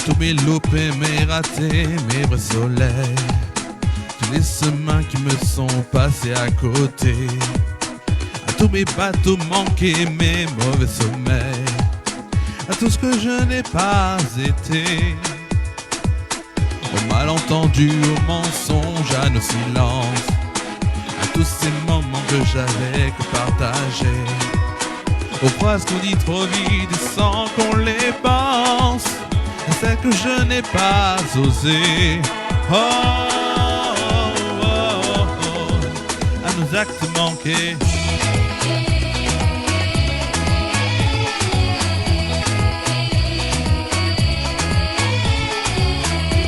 tous mes loupés, mes ratés, mes vrais soleils, tous les semaines qui me sont passés à côté, à tous mes bateaux manqués, mes mauvais sommeils, à tout ce que je n'ai pas été, au malentendu, au mensonge, à nos silences, à tous ces moments que j'avais que partager, aux phrases qu'on dit trop vite sans qu'on les pense, à celles que je n'ai pas osé. Oh, oh, oh, oh, à nos actes manqués.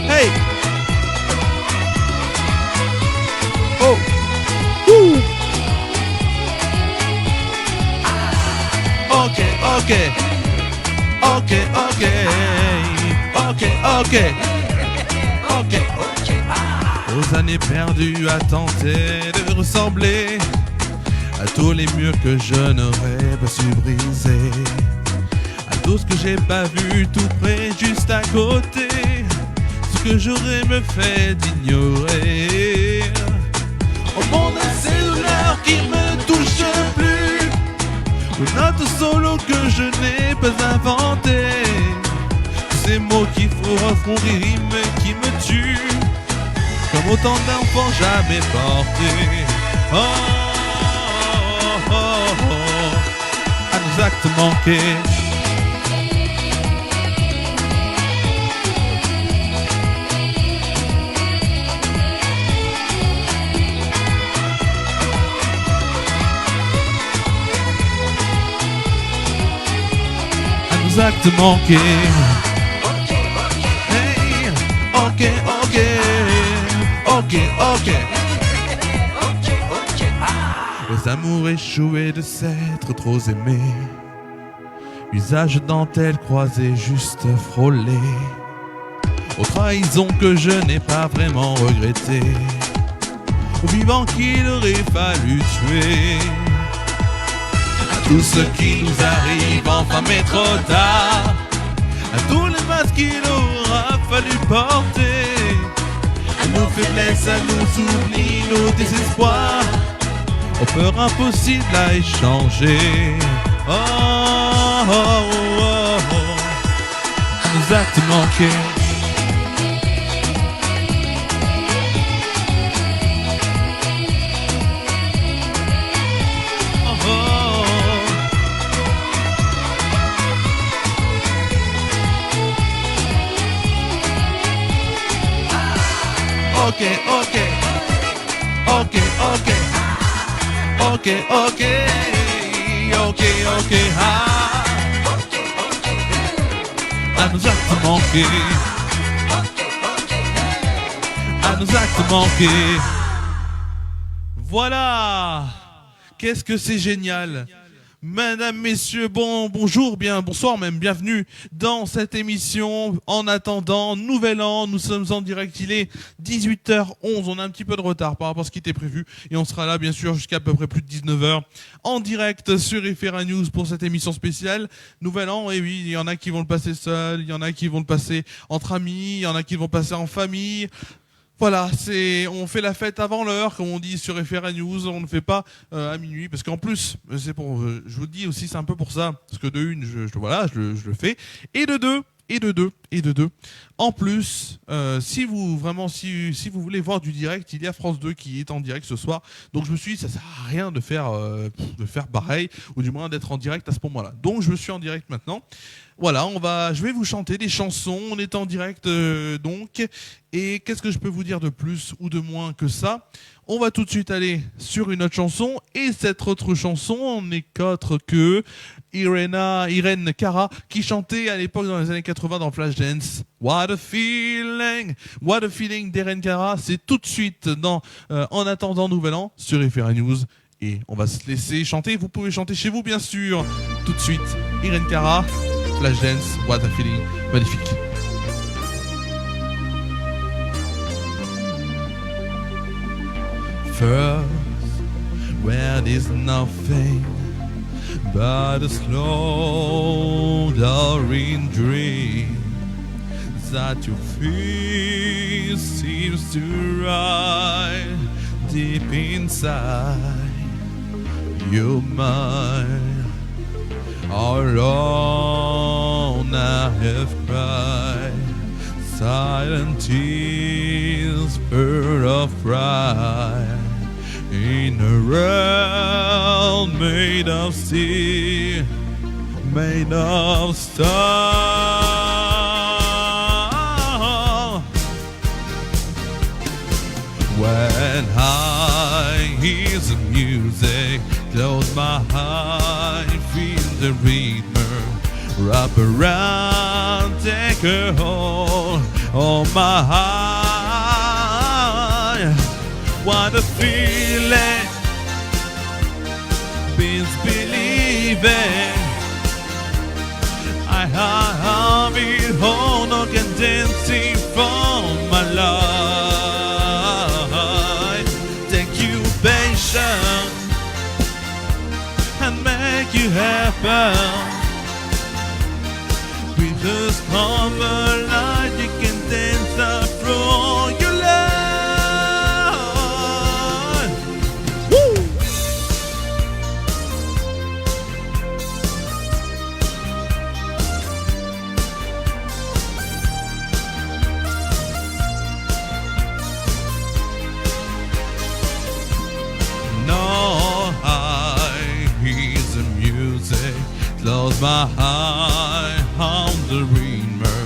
Hey! Oh! Woo! Ok, ok, ok, ok, ok, ok, ok, aux années perdues à tenter de ressembler à tous les murs que je n'aurais pas su briser, à tout ce que j'ai pas vu tout près, juste à côté, ce que j'aurais me fait d'ignorer. Au monde de ces douleurs qui me touchent plus, une note solo que je n'ai pas inventé, tous ces mots qui font rire mais qui me tuent, comme autant d'enfants jamais portés. Oh, oh, oh, oh, à nos actes manqués. Actes manqués. Hey, ok, ok, ok, ok. Les amours échoués de s'être trop aimés, usage dentelle croisé juste frôlé, aux trahisons que je n'ai pas vraiment regrettées, aux vivants qu'il aurait fallu tuer, tout ce qui nous arrive enfin mais trop tard, à tous les masques qu'il aura fallu porter, à nos faiblesses, à nos oublis, nos désespoirs, aux peurs impossibles à échanger. Oh, oh, oh, oh, oh, à nos actes manqués. Ok, ok, ok, ok, ok, ok, ok, ok, ah, à nos actes manqués, à nos actes manqués. Voilà, qu'est-ce que c'est génial. Mesdames, messieurs, bonjour, bonsoir même, bienvenue dans cette émission. En attendant, nouvel an, nous sommes en direct, il est 18h11, on a un petit peu de retard par rapport à ce qui était prévu et on sera là bien sûr jusqu'à peu près plus de 19h en direct sur Ifera News pour cette émission spéciale. Nouvel an, et oui, il y en a qui vont le passer seul, il y en a qui vont le passer entre amis, il y en a qui vont passer en famille. Voilà, on fait la fête avant l'heure, comme on dit sur FRA News, on ne fait pas à minuit, parce qu'en plus, je vous le dis aussi, c'est un peu pour ça, parce que de une, je le fais, et de deux, en plus, si vous voulez voir du direct, il y a France 2 qui est en direct ce soir, donc je me suis dit, ça sert à rien de faire pareil, ou du moins d'être en direct à ce moment-là. Donc je me suis en direct maintenant. Voilà, je vais vous chanter des chansons, on est en direct donc, et qu'est-ce que je peux vous dire de plus ou de moins que ça? On va tout de suite aller sur une autre chanson, et cette autre chanson n'est qu'autre que Irene Cara, qui chantait à l'époque dans les années 80 dans Flashdance. What a feeling d'Irene Cara, c'est tout de suite dans En attendant Nouvel An sur FRA News, et on va se laisser chanter, vous pouvez chanter chez vous bien sûr, tout de suite, Irene Cara, Flashdance, What a Feeling, magnifique. First, where there's nothing but a slow, darling dream, that your fear seems to rise deep inside your mind. Alone I have cried, silent tears, full of pride, in a realm made of steel, made of stone. When I hear the music, close my eyes, feel the rhythm, wrap around, take a hold on my heart. What a feeling, means believing. I have it all, no can dancing from my life. Take you patient and make you happen. With this common light, you can dance up through your life. Woo! No, I hear the music, close my eyes on the river.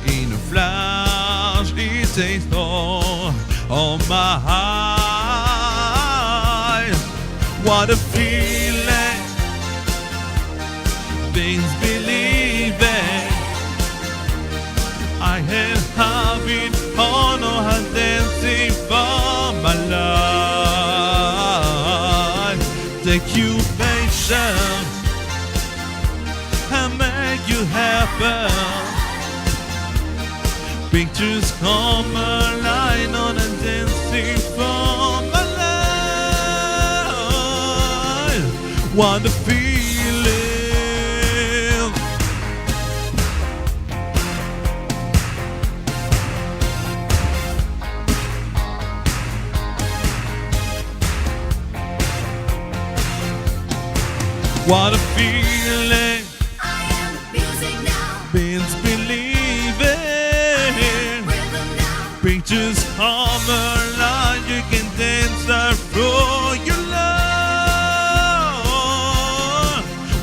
In a flash, it takes all on my eyes. What a feeling, things believing. I have it all, no I'm dancing for my life. Take you patient and make you happen. Pictures come alive on a dancing for my life. What a feeling. What a feeling. I am music now. Means believing. Rhythm now. Pictures come alive, you can dance through your love.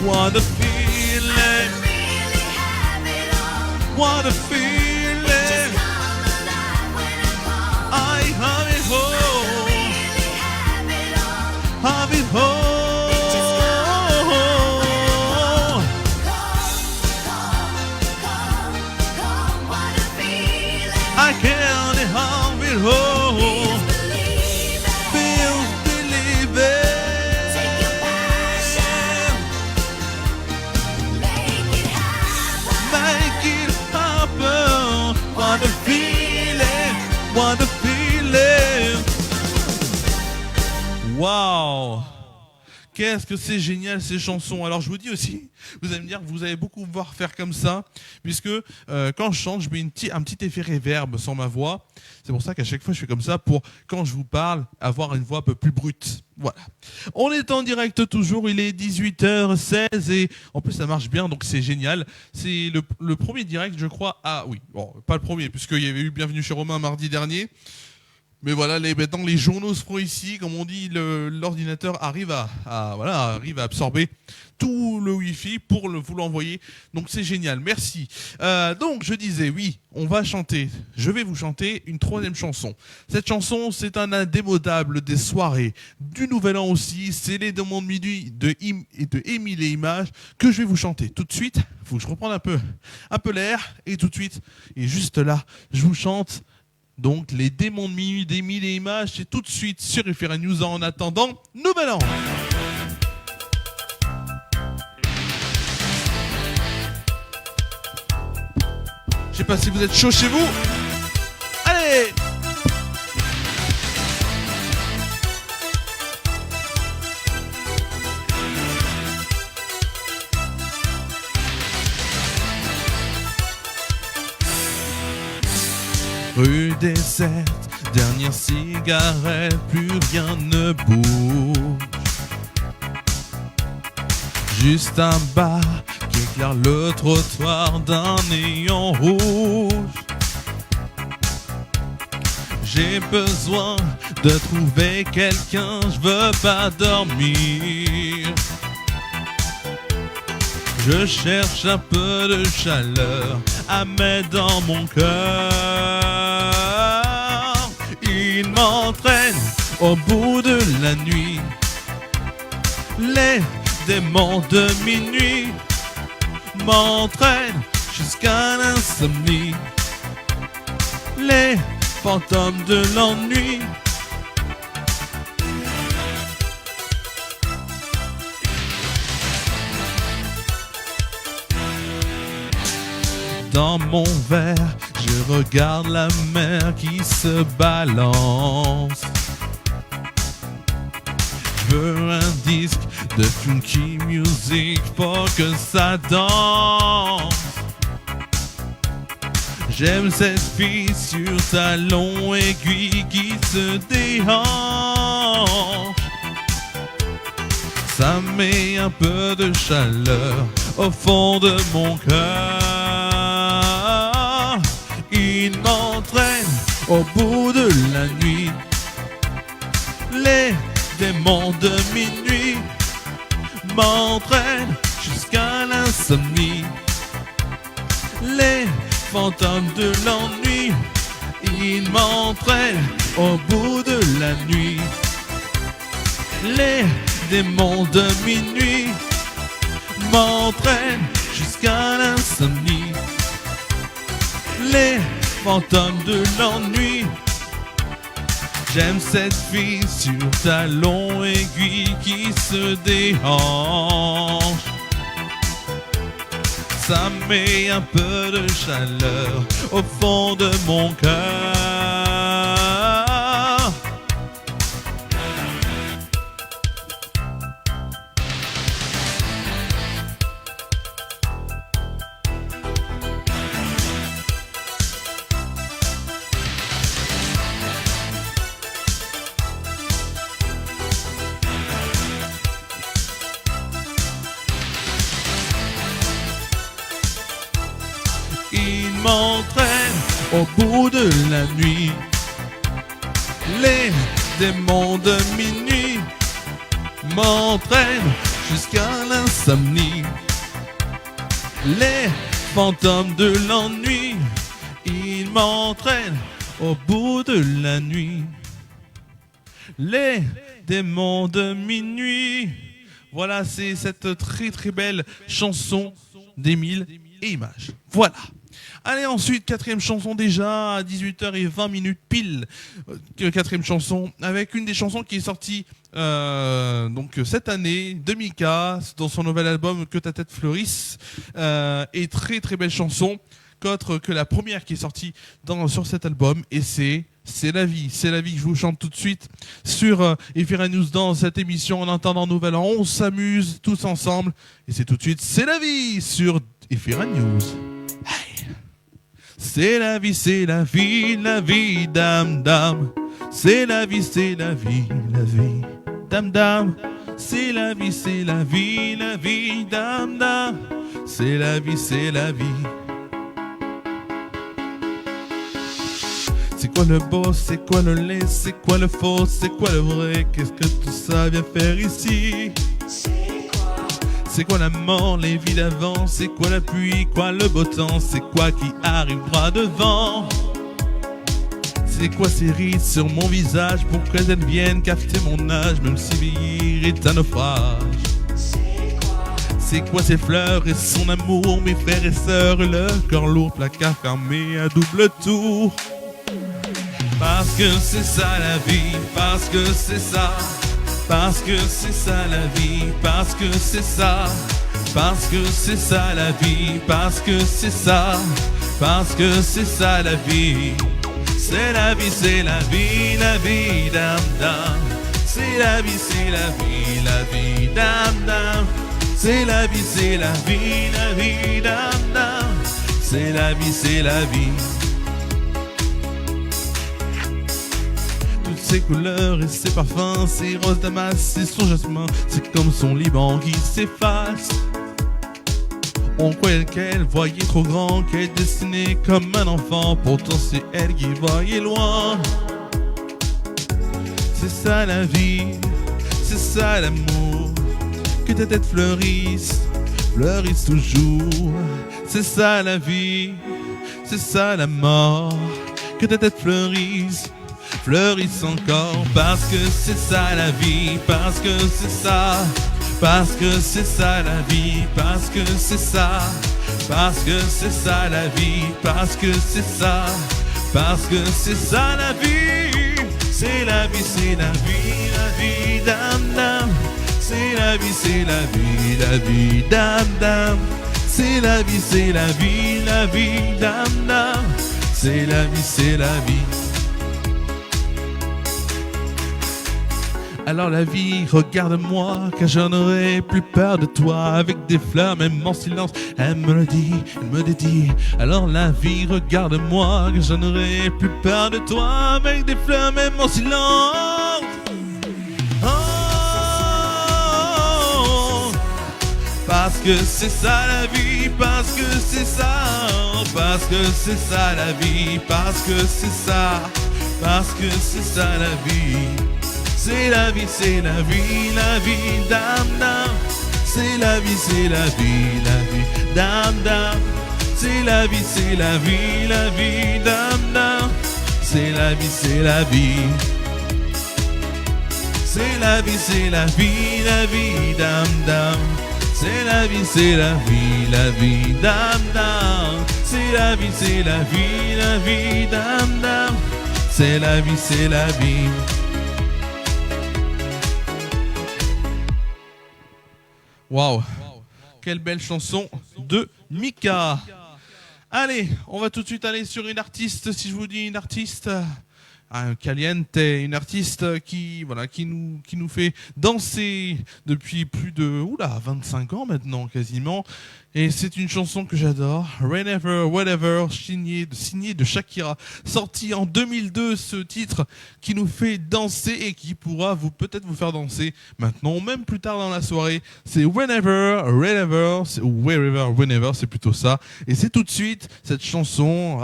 What a feeling. Really have it all. What a Just feeling. come alive when I call. I have it all. Really have it all. Have it all. Call. What a feeling. I can't have it all. Believe it. Feel believing. Take your passion. Make it happen. Make it happen. What a feeling. What a feeling. Wow. Qu'est-ce que c'est génial ces chansons. Alors je vous dis aussi, vous allez me dire que vous allez beaucoup me voir faire comme ça, puisque quand je chante, je mets un petit effet réverb sur ma voix. C'est pour ça qu'à chaque fois je fais comme ça, pour quand je vous parle, avoir une voix un peu plus brute. Voilà. On est en direct toujours, il est 18h16 et en plus ça marche bien, donc c'est génial. C'est le premier direct, je crois. Ah oui, bon, pas le premier, puisqu'il y avait eu Bienvenue chez Romain mardi dernier. Mais voilà, maintenant les journaux se font ici, comme on dit, l'ordinateur arrive arrive à absorber tout le Wi-Fi pour vous l'envoyer. Donc c'est génial, merci. Donc je disais, oui, on va chanter. Je vais vous chanter une troisième chanson. Cette chanson, c'est un indémodable des soirées, du Nouvel An aussi. C'est les demandes de minuit de Émile et Images que je vais vous chanter. Tout de suite, faut que je reprenne un peu l'air et tout de suite, et juste là, je vous chante. Donc, les démons de minuit d'Émile et Images, c'est tout de suite sur FR News en attendant Nouvel An. Je sais pas si vous êtes chaud chez vous. Allez! Rue déserte, dernière cigarette, plus rien ne bouge. Juste un bar qui éclaire le trottoir d'un néon rouge. J'ai besoin de trouver quelqu'un, je veux pas dormir. Je cherche un peu de chaleur à mettre dans mon cœur. Il m'entraîne au bout de la nuit. Les démons de minuit m'entraînent jusqu'à l'insomnie. Les fantômes de l'ennui. Dans mon verre, je regarde la mer qui se balance. Je veux un disque de funky music pour que ça danse. J'aime cette fille sur talons aiguilles qui se déhanche. Ça met un peu de chaleur au fond de mon cœur. Il m'entraîne au bout de la nuit. Les démons de minuit m'entraînent jusqu'à l'insomnie. Les fantômes de l'ennui, ils m'entraînent au bout de la nuit. Les démons de minuit m'entraînent jusqu'à l'insomnie. Les fantômes de l'ennui. J'aime cette fille sur talons aiguilles qui se déhanche. Ça met un peu de chaleur au fond de mon cœur. Il m'entraîne au bout de la nuit. Les démons de minuit m'entraînent jusqu'à l'insomnie. Les fantômes de l'ennui, ils m'entraînent au bout de la nuit. Les démons de minuit. Voilà, c'est cette très très belle chanson d'Émile et Images. Voilà. Allez, ensuite, quatrième chanson déjà, à 18h20 pile. Quatrième chanson, avec une des chansons qui est sortie donc cette année, 2004, dans son nouvel album Que ta tête fleurisse. Et très très belle chanson, qu'autre que la première qui est sortie sur cet album. Et c'est la vie que je vous chante tout de suite sur Ephira News dans cette émission. En attendant Nouvel An, on s'amuse tous ensemble. Et c'est tout de suite C'est la vie sur Ephira News. Hey. C'est la vie, dame, dame. C'est la vie, dame, dame. C'est la vie, dame, dame. C'est la vie. C'est quoi le beau, c'est quoi le laid, c'est quoi le faux, c'est quoi le vrai, qu'est-ce que tout ça vient faire ici? C'est quoi la mort, les vies d'avant, c'est quoi la pluie, quoi le beau temps, c'est quoi qui arrive droit devant? C'est quoi ces rides sur mon visage, pourquoi elles viennent cafeter mon âge, même si vieillir est un naufrage? C'est quoi ces fleurs et son amour, mes frères et sœurs, le cœur lourd, placard fermé à double tour? Parce que c'est ça la vie, parce que c'est ça. Parce que c'est ça la vie, parce que c'est ça. Parce que c'est ça la vie, parce que c'est ça. Parce que c'est ça la vie. C'est la vie, dame, dame. C'est la vie, dame, dame. C'est la vie, dame, dame. C'est la vie. ses couleurs et ses parfums, ses roses damas et son jasmin. C'est comme son Liban qui s'efface. On croyait qu'elle voyait trop grand, qu'elle dessinait comme un enfant. Pourtant c'est elle qui voyait loin. C'est ça la vie, c'est ça l'amour. Que ta tête fleurisse, fleurisse toujours. C'est ça la vie, c'est ça la mort. Que ta tête fleurisse, fleurisse encore. Parce que c'est ça la vie, parce que c'est ça. Parce que c'est ça la vie, parce que c'est ça. Parce que c'est ça la vie, parce que c'est ça. Parce que c'est ça la vie. C'est la vie, c'est la vie, dam dam. C'est la vie, la vie, dam dam. C'est la vie, dam dam. C'est la vie. Alors la vie, regarde-moi, car j'en aurai plus peur de toi. Avec des fleurs, même en silence, elle me le dit, elle me dédie. Alors la vie, regarde-moi, car j'en aurai plus peur de toi. Avec des fleurs, même en silence. Oh, parce que c'est ça la vie, parce que c'est ça. Parce que c'est ça la vie, parce que c'est ça. Parce que c'est ça la vie. C'est la vie, dam dam. C'est la vie, dam dam. C'est la vie, dam dam. C'est la vie, C'est la vie, dam dam. C'est la vie, dam dam. C'est la vie, dam dam. C'est la vie. Waouh, quelle belle chanson de Mika. Allez, on va tout de suite aller sur une artiste. Si je vous dis une artiste, Caliente, une artiste qui nous fait danser depuis plus de 25 ans maintenant quasiment. Et c'est une chanson que j'adore, Whenever, Whatever, signée de Shakira, sorti en 2002, ce titre qui nous fait danser et qui pourra peut-être vous faire danser maintenant ou même plus tard dans la soirée. C'est Whenever, Wherever, Wherever, Whenever, c'est plutôt ça. Et c'est tout de suite cette chanson,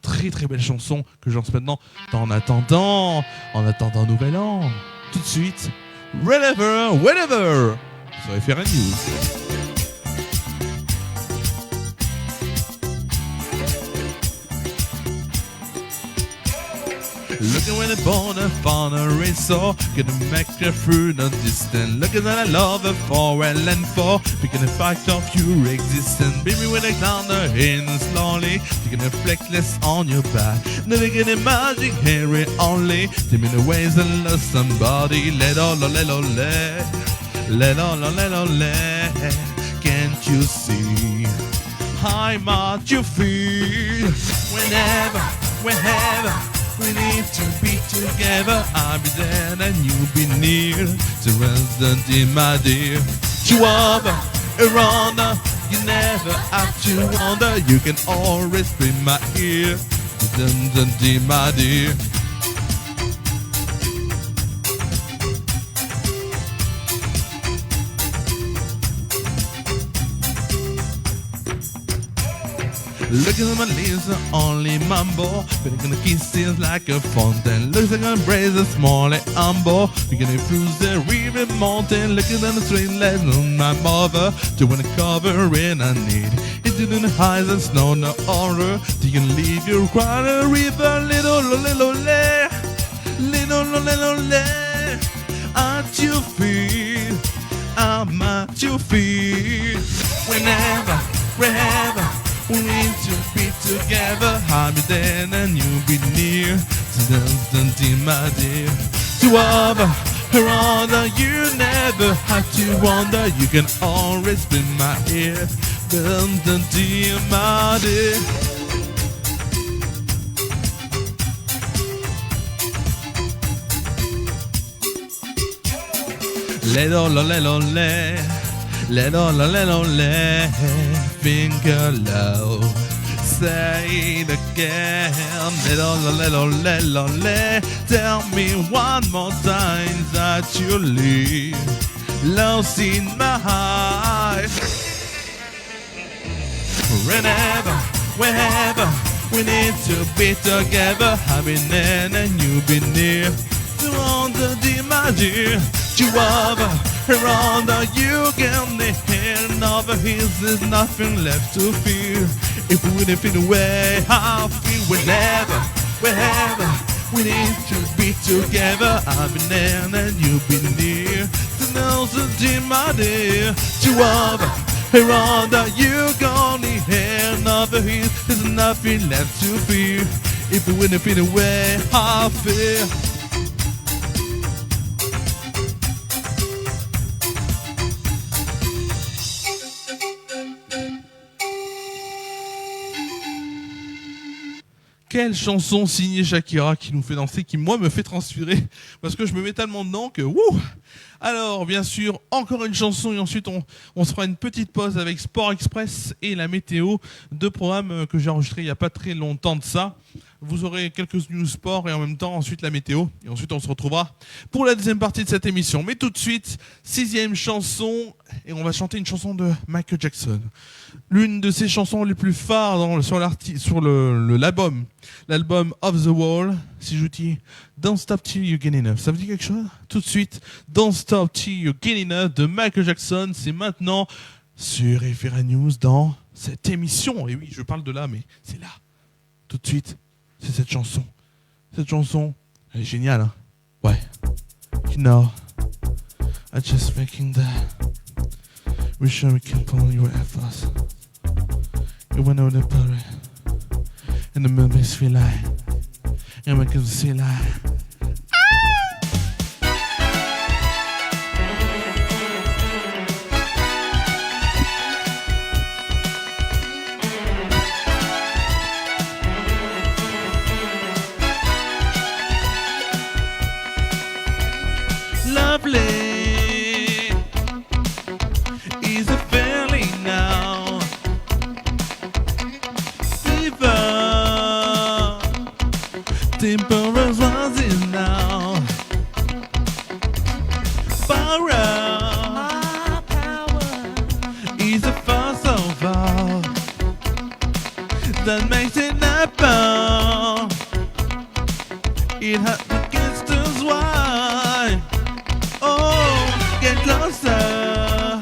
très très belle chanson que je lance maintenant en attendant Nouvel An. Tout de suite, Whenever, Whenever, sur FRN News. Looking when the born upon a razor, gonna make her through the distance. Looking at a lover for well and for, picking a fact of your existence. Baby with a thunder in slowly, taking a fleckless on your back. Never getting magic hair only, dimming the ways and lost somebody. Let all, can't you see how much you feel? Whenever we need to be together, I'll be there and you'll be near. So resident in my dear, you over, around, you never have to wonder. You can always be my ear, resident in my dear. Looking at my lips, only mambo. But I'm gonna kiss it like a fountain. Looks like an embrace a small and humble. We're gonna cruise the river mountain. Looking at the street legs on my mother. Do wanna cover in I need. It didn't highs and snow, no horror. You can leave your cry a river. Little, at you feel. I'm at you feel. Whenever, wherever. We need to be together, I'll be there and you'll be near. To my dear, to other, around, you never have to wonder. You can always be my ear. To my dear. Let finger low, say it again. Tell me one more time that you leave. Lost in my eyes. Whenever, wherever, we need to be together. I've been there and you've been near. To wonder, dear, my dear. Chihuahua, around you get the hand over his. There's nothing left to fear. If we wouldn't feel the way I feel, whenever, wherever, we need to be together. I've been there and you've been near. To know the dear, my dear. Chihuahua, around you got the hand over his. There's nothing left to fear. If we wouldn't feel the way I feel. Quelle chanson signée Shakira qui nous fait danser, qui moi me fait transpirer parce que je me mets tellement dedans que wouh. Alors bien sûr encore une chanson et ensuite on se fera une petite pause avec Sport Express et la météo, deux programmes que j'ai enregistrés il n'y a pas très longtemps de ça. Vous aurez quelques news sport et en même temps ensuite la météo et ensuite on se retrouvera pour la deuxième partie de cette émission. Mais tout de suite, 6e chanson et on va chanter une chanson de Michael Jackson. L'une de ses chansons les plus phares sur l'album Off the Wall. Si je vous dis Don't Stop Till You Get Enough, ça vous dit quelque chose? Tout de suite, Don't Stop Till You Get Enough de Michael Jackson, c'est maintenant sur FR News dans cette émission. Et oui, je parle de là, mais c'est là. Tout de suite, c'est cette chanson. Cette chanson, elle est géniale, hein? Ouais. You know, I just thinking that we sure we can pull your efforts. You went over the party, and the movies feel like, and we can see like. Lovely is a feeling now. Fever, temperature's rising now. Power is the first of all that makes it happen. It has against us why. Oh, get closer,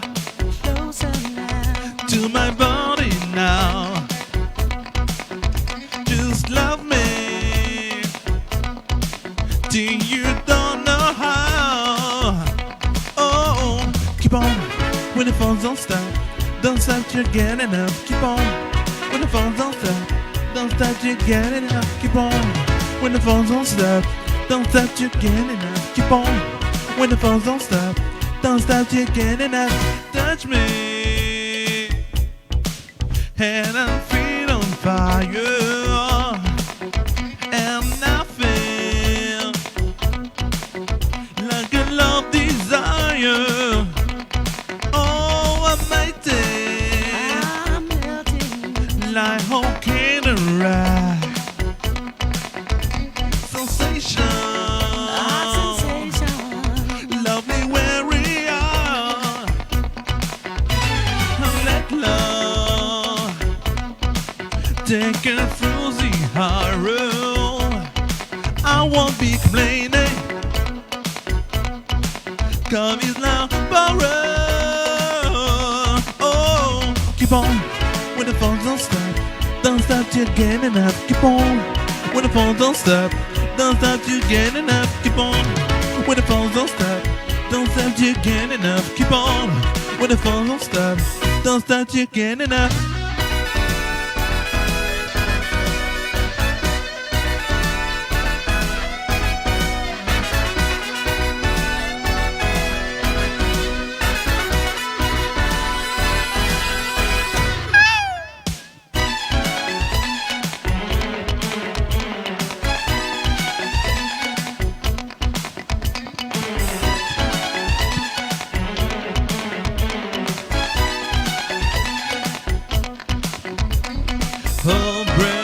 Closer now. to my body now. Just love me till you don't know how. Oh, keep on when the phones don't stop. Don't stop till you get enough. Keep on when the phones don't stop. Don't stop till you get enough. Keep on when the phones don't stop. Don't stop till you get enough. Keep on when the phones don't stop. Don't stop till you get enough. Touch me and I feel on fire. And I feel like a love desire. Oh, I'm melting I'm melting. like volcano rock. Sensation, Our sensation. lovely where we are. Let love take it through the high road. I won't be complaining. Come is now borrow. Oh, keep on when the phones don't stop. Don't stop till you get enough. Keep on when the phones don't stop. Don't stop till you get enough. Keep on when the phones don't stop. Don't stop till you get enough. Keep on when the phones don't stop. Don't stop till you get enough. break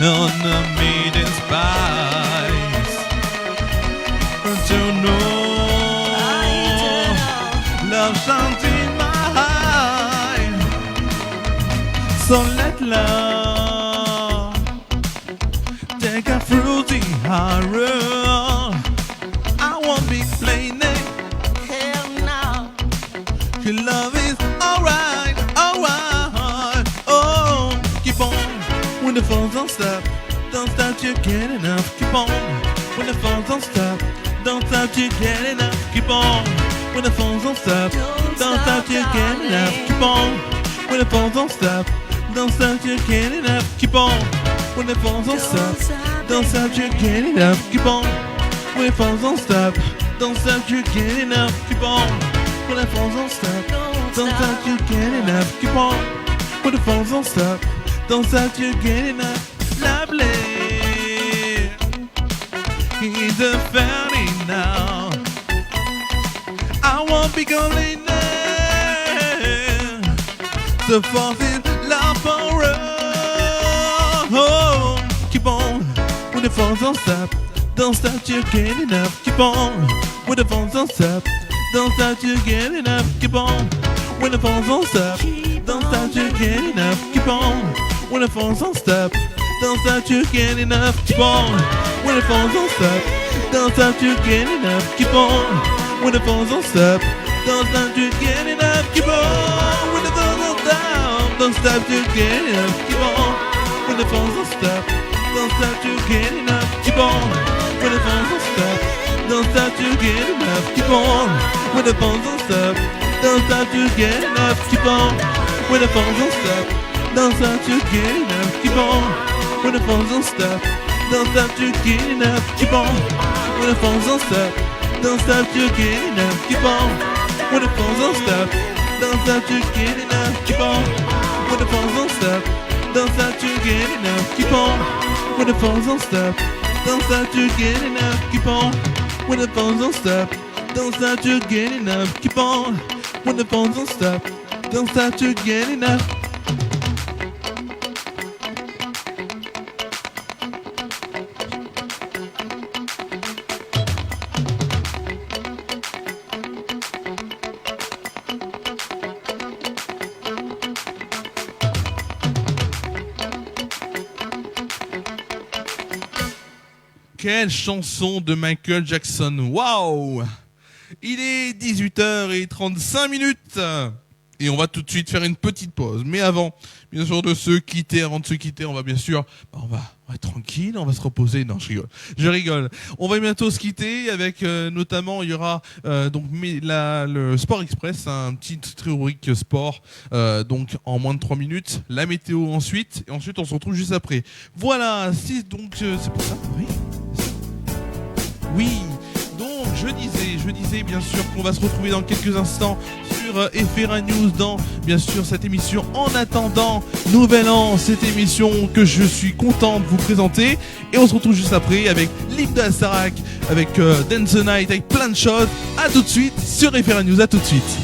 on the meeting spice to know love shines in my eye. So let love take a fruity high road. I won't be complaining. Hell no. Your love is alright, alright. Oh, keep on when the phones don't stop. Don't stop, you get enough. Keep on when the phones don't stop. Don't stop, you get enough. Keep on when the phones don't stop. Don't stop, you get enough. Keep on when the phones don't stop. Don't stop, you get enough. Keep on when the phones don't stop. Don't stop, you get enough. Keep on when the phones don't stop. Don't stop, you get enough. Keep on when the phones don't stop. Don't stop, you get enough. Keep on when the phones don't stop. Don't stop, you get enough. Lovely. He's a family now. I won't be complaining. The force is love for us. Oh, keep on when the phones don't stop. Don't stop, you get enough. Keep on when the phones don't stop. Don't stop, you get enough. Keep on when the phones don't stop. Don't stop, you get enough. Keep on when the phones don't stop. Don't stop, you get enough. Keep on when the phones don't stop. Don't stop, you get enough. Keep on when the phones don't stop. Don't stop, you get enough. Keep on when the phones don't stop. Don't stop, you get enough. Keep on when the phones don't stop. Don't stop, you get enough. Keep on when the phones don't stop. Don't stop, you get enough. Keep on when the phones don't stop. Don't stop, you get enough. Keep on when the phones don't stop. Don't stop, you get enough. Keep on when the phones don't stop. Don't stop, you get enough. Keep on when the phones don't stop. Don't stop, you get enough. Keep on when the phones don't stop. Don't stop, you get enough. Keep on when the phones don't stop. Don't stop, you get enough. Keep on when the phones don't stop. Don't stop, you get enough. Keep on when the phones don't stop. Don't stop, you get enough. Keep on when the phones don't stop. Don't stop, you get enough. Quelle chanson de Michael Jackson. Waouh! Il est 18h35 et on va tout de suite faire une petite pause. Mais avant, bien sûr, de se quitter, avant de se quitter, on va bien sûr, on va être tranquille, on va se reposer. Non, je rigole. On va bientôt se quitter avec notamment, il y aura donc le Sport Express, un petit rubrique sport, donc en moins de 3 minutes. La météo ensuite, et ensuite on se retrouve juste après. Voilà, c'est pour ça. Oui. Oui, donc je disais bien sûr qu'on va se retrouver dans quelques instants sur FR News dans bien sûr cette émission En attendant Nouvel An, cette émission que je suis content de vous présenter, et on se retrouve juste après avec Linda Sarak, avec Dance the Night, avec plein de choses. À tout de suite sur FR News, à tout de suite.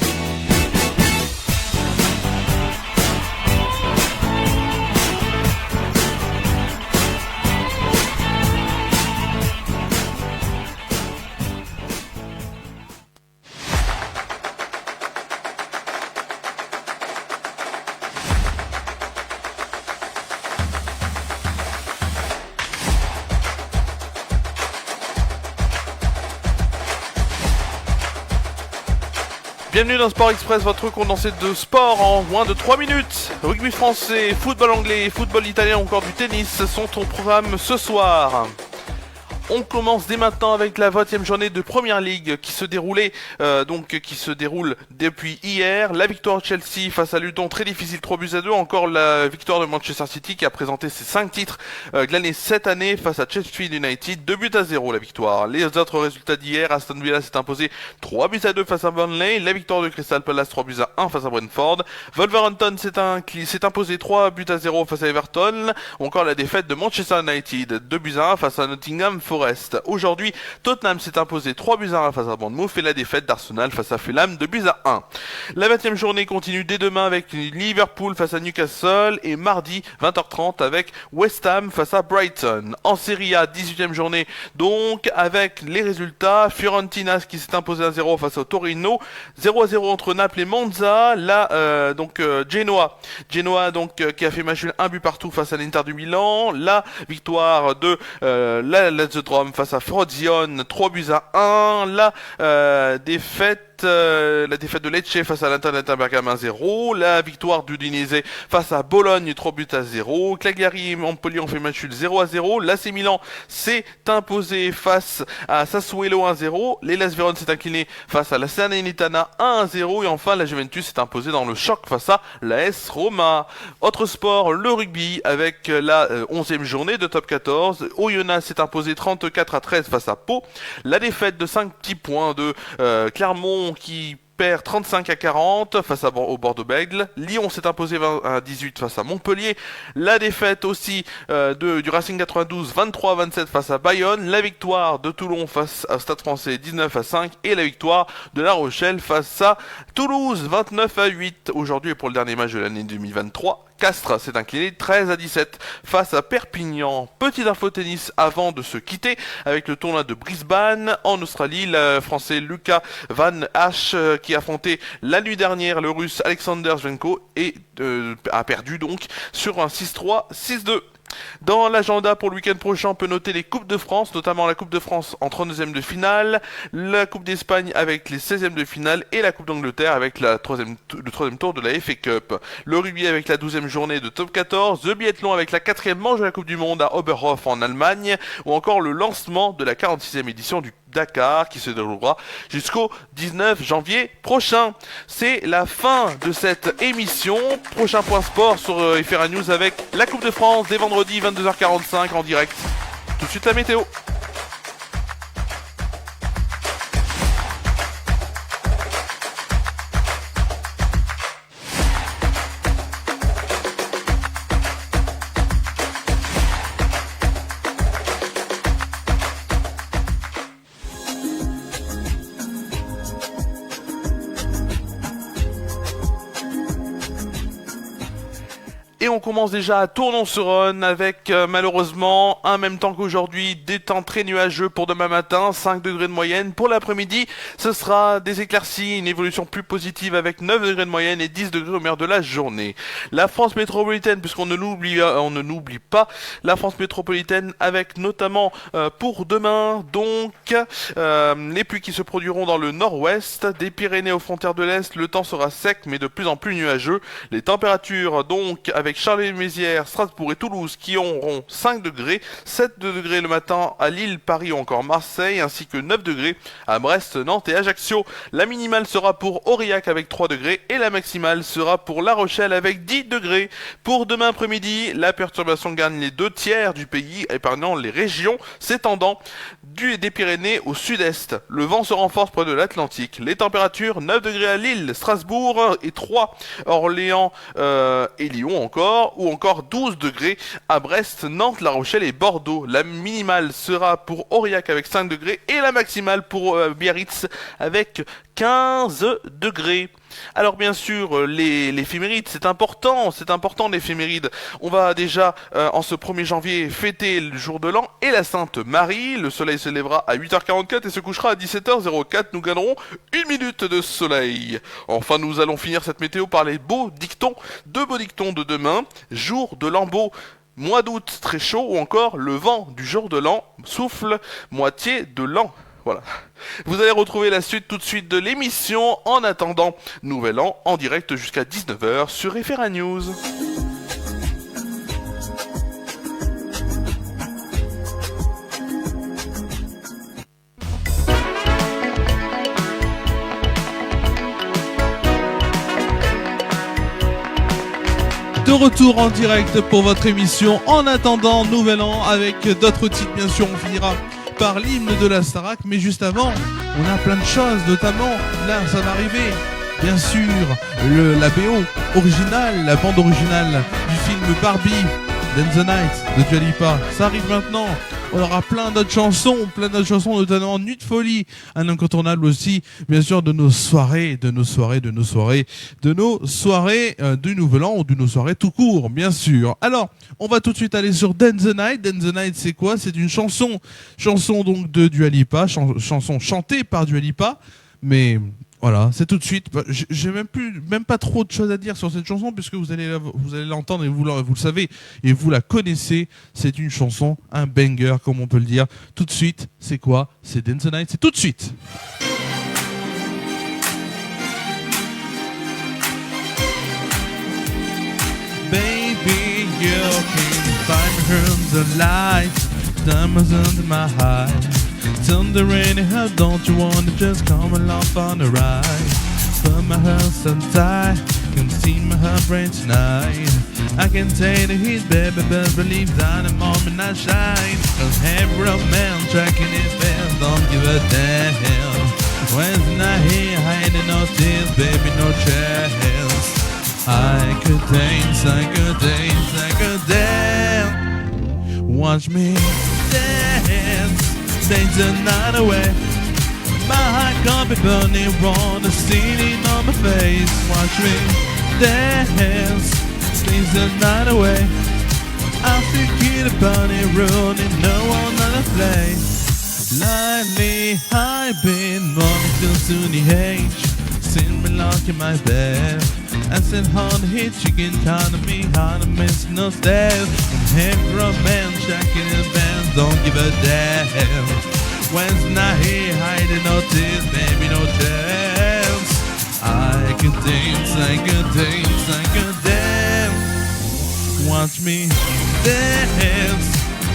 Bienvenue dans Sport Express, votre condensé de sport en moins de 3 minutes. Rugby français, football anglais, football italien ou encore du tennis sont au programme ce soir. On commence dès maintenant avec la 20e journée de Première Ligue qui se déroule depuis hier. La victoire de Chelsea face à Luton, très difficile, 3-2. Encore la victoire de Manchester City qui a présenté ses 5 titres de l'année cette année face à Sheffield United, 2-0 la victoire. Les autres résultats d'hier, Aston Villa s'est imposé 3-2 face à Burnley. La victoire de Crystal Palace 3-1 face à Brentford. Wolverhampton s'est imposé 3-0 face à Everton. Encore la défaite de Manchester United, 2-1 face à Nottingham Forest. Forest. Aujourd'hui, Tottenham s'est imposé 3-1 face à Bournemouth et la défaite d'Arsenal face à Fulham 2-1. La 20e journée continue dès demain avec Liverpool face à Newcastle et mardi 20h30 avec West Ham face à Brighton. En Serie A, 18e journée donc avec les résultats. Fiorentina qui s'est imposé 1-0 face au Torino, 0-0 entre Naples et Monza. Là, Genoa qui a fait match nul 1 but partout face à l'Inter du Milan. La victoire de la Lazio Rome face à Frosinone, 3-1. La défaite de Lecce face à l'Inter Bergame 1-0, la victoire du Udinese face à Bologne 3-0, Cagliari et Montpellier ont fait match nul 0-0, l'AC Milan s'est imposé face à Sassuolo 1-0, l'Hellas Vérone s'est incliné face à la Salernitana 1-0 et enfin la Juventus s'est imposée dans le choc face à l'AS Roma. Autre sport, le rugby avec la 11e journée de top 14, Oyonnax s'est imposé 34-13 face à Pau, la défaite de 5 petits points de Clermont qui perd 35-40 face au Bordeaux-Bègles. Lyon s'est imposé 20-18 face à Montpellier. La défaite aussi du Racing 92 23-27 face à Bayonne. La victoire de Toulon face à Stade Français 19-5 et la victoire de La Rochelle face à Toulouse 29-8. Aujourd'hui et pour le dernier match de l'année 2023, Castres s'est incliné 13-17 face à Perpignan. Petite info tennis avant de se quitter avec le tournoi de Brisbane en Australie. Le français Lucas Van Hache qui affrontait la nuit dernière le russe Alexander Zvenko et a perdu donc sur un 6-3, 6-2. Dans l'agenda pour le week-end prochain, on peut noter les Coupes de France, notamment la Coupe de France en 32e de finale, la Coupe d'Espagne avec les 16e de finale et la Coupe d'Angleterre avec le troisième tour de la FA Cup. Le rugby avec la 12e journée de top 14, le biathlon avec la 4e manche de la Coupe du Monde à Oberhof en Allemagne, ou encore le lancement de la 46e édition du Dakar qui se déroulera jusqu'au 19 janvier prochain. C'est la fin de cette émission. Prochain point sport sur FR News avec la Coupe de France dès vendredi 22h45 en direct. Tout de suite la météo. Et on commence déjà à Tournon-sur-Rhône avec malheureusement en même temps qu'aujourd'hui des temps très nuageux pour demain matin, 5 degrés de moyenne. Pour l'après-midi, ce sera des éclaircies, une évolution plus positive avec 9 degrés de moyenne et 10 degrés au meilleur de la journée. La France métropolitaine, puisqu'on ne n'oublie pas la France métropolitaine avec notamment pour demain donc les pluies qui se produiront dans le nord-ouest, des Pyrénées aux frontières de l'Est, le temps sera sec mais de plus en plus nuageux. Les températures donc avec Charleville-Mézières, Strasbourg et Toulouse qui auront 5 degrés, 7 degrés le matin à Lille, Paris ou encore Marseille, ainsi que 9 degrés à Brest, Nantes et Ajaccio. La minimale sera pour Aurillac avec 3 degrés et la maximale sera pour La Rochelle avec 10 degrés. Pour demain après-midi, la perturbation gagne les 2 tiers du pays, épargnant les régions s'étendant des Pyrénées au sud-est. Le vent se renforce près de l'Atlantique. Les températures 9 degrés à Lille, Strasbourg et 3 Orléans et Lyon ou encore 12 degrés à Brest, Nantes, La Rochelle et Bordeaux. La minimale sera pour Aurillac avec 5 degrés et la maximale pour Biarritz avec 15 degrés. Alors bien sûr, l'éphéméride, c'est important l'éphéméride. On va déjà, en ce 1er janvier, fêter le jour de l'an et la Sainte Marie. Le soleil se lèvera à 8h44 et se couchera à 17h04. Nous gagnerons 1 minute de soleil. Enfin, nous allons finir cette météo par les beaux dictons. 2 beaux dictons de demain. Jour de l'an beau. Mois d'août très chaud ou encore le vent du jour de l'an souffle moitié de l'an. Voilà. Vous allez retrouver la suite tout de suite de l'émission. En attendant, Nouvel An en direct jusqu'à 19h sur FR News. De retour en direct pour votre émission En attendant Nouvel An avec d'autres titres bien sûr. On finira par l'hymne de la Starac, mais juste avant, on a plein de choses, notamment, là, ça va arriver, bien sûr, la BO originale, la bande originale du film Barbie, Dance the Night de Dua Lipa, ça arrive maintenant. On aura plein d'autres chansons, notamment Nuit de folie, un incontournable aussi, bien sûr, de nos soirées du Nouvel An ou de nos soirées tout court, bien sûr. Alors, on va tout de suite aller sur Dance the Night. Dance the Night, c'est quoi? C'est une chanson donc de Dua Lipa, chanson chantée par Dua Lipa, mais voilà, c'est tout de suite. J'ai même pas trop de choses à dire sur cette chanson puisque vous allez l'entendre et vous le savez et vous la connaissez. C'est une chanson, un banger comme on peut le dire. Tout de suite, c'est quoi? C'est Dance the Night, c'est tout de suite. Baby, you can find rooms of light, diamonds under my eyes. Thunder in your head, don't you wanna just come along for the ride? Put my hands on tight, can see my heart brain tonight. I can take the heat, baby, but believe that the moment I shine. Cause every man tracking his best, don't give a damn. When's not here, hiding no tears, baby, no chance. I could dance, I could dance, I could dance. Watch me dance. Dance the night away. My heart can't be burning, wanna see it on my face. Watch me dance. Dance the night away. I still keep the burning, running, no one other place. Lately I've been wanting to soon the age. Seen me lock in my bed. I said, honey, hit you can count on me, honey, miss no stairs. And every man checking his bands, don't give a damn. When's not here, hiding no tears, baby, no chance. I can dance, I can dance, I can dance. Watch me dance,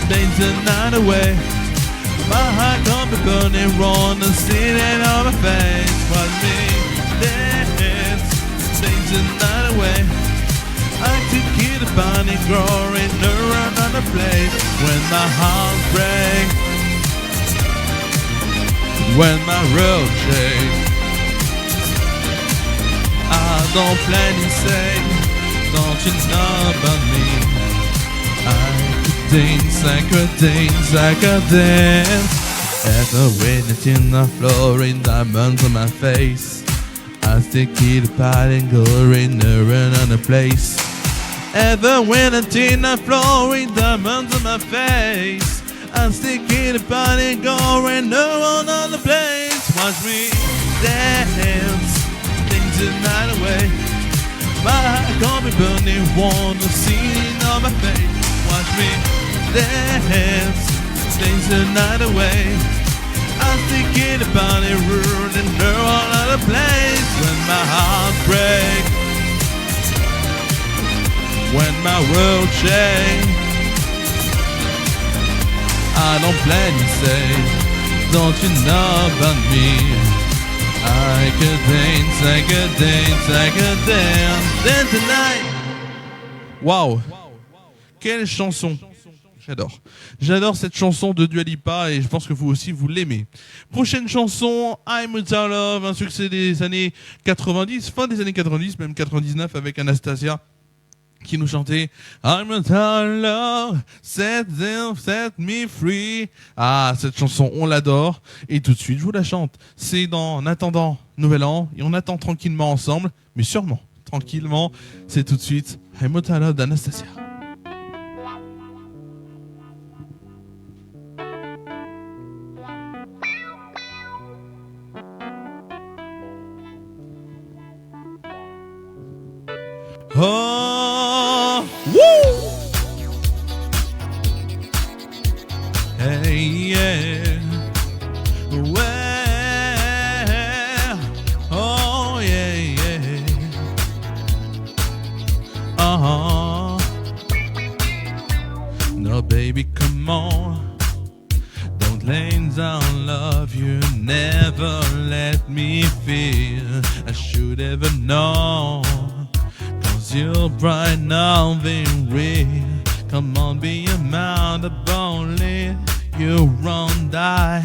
dance the night away. My heart can't be burning, wanna see it on my face. Watch me dance, dance the night away. I can keep the body growing around another place. When my heart breaks, when my road shakes, I don't plan to say, don't you know about me? I could dance, I could dance, I could dance. Ever when it's in the floor in diamonds on my face, I still keep the party going around another place. Ever when it's in the floor in diamonds on my face, I still keep the party going around another place. Watch me dance, things the night away. My heart can't be burning, wanna see it on my face. Watch me dance, things the night away. I still keep the party running around another place. When my heart breaks, when my world shakes, I don't plan to say, don't you know about me? I could dance, I could dance, I could dance, dance tonight. Waouh, quelle chanson! J'adore cette chanson de Dua Lipa et je pense que vous aussi vous l'aimez. Prochaine chanson, I'm Without Love, un succès des années 90, fin des années 90, même 99 avec Anastasia qui nous chantait I'm Without Love, set me free. Ah, cette chanson, on l'adore et tout de suite je vous la chante. C'est en attendant Nouvel An et on attend tranquillement ensemble, mais sûrement tranquillement, c'est tout de suite I'm Without Love d'Anastasia. Oh, woo! Hey, yeah. Well, oh, yeah, yeah. Uh-huh. No, baby, come on. Don't lay down, love you. Never let me feel I should ever know. You're bright now, being real. Come on, be a man of only you run die.